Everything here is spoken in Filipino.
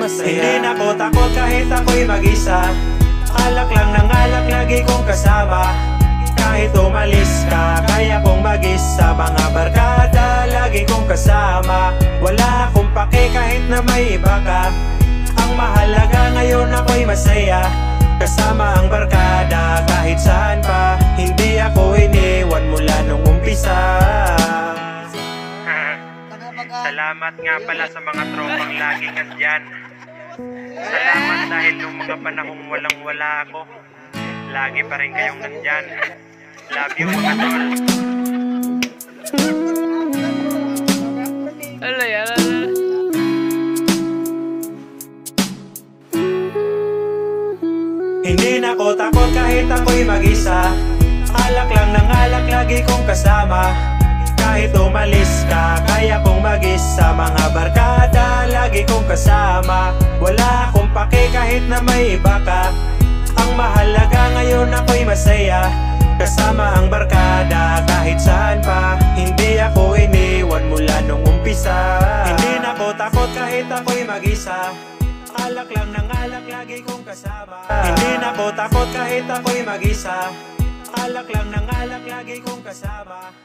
masaya. Hindi na ko takot kahit ako'y mag-isa. Alak lang ng alak, lagi kong kasama. Kahit umalis ka, kaya kong mag-isa. Mga barkada, lagi kong kasama. Wala akong pake kahit na may iba ka. Ang mahalaga ngayon ako'y masaya. Kasama ang barkada kahit saan pa. Hindi ako iniwan mula nung umpisa. Salamat nga pala sa mga tropang laging andyan. Salamat dahil nung mga panahong walang-wala ako, lagi pa rin kayong nandyan. Love you mga tol. Hindi na ko takot kahit ako'y mag-isa. Alak lang ng alak, lagi kong kasama. Kahit umalis ka, kaya kong mag-isa. Mga barkada, lagi kong kasama. Wala akong pake kahit na may iba ka. Ang mahalaga ngayon ako'y masaya. Kasama ang barkada kahit saan pa. Hindi ako iniwan mula nung umpisa. Hindi na ko takot kahit ako'y mag-isa. Alak lang ng alak, lagi kong kasama. Hindi na ko takot kahit ako'y mag-isa. Alak lang ng alak, lagi kong kasama.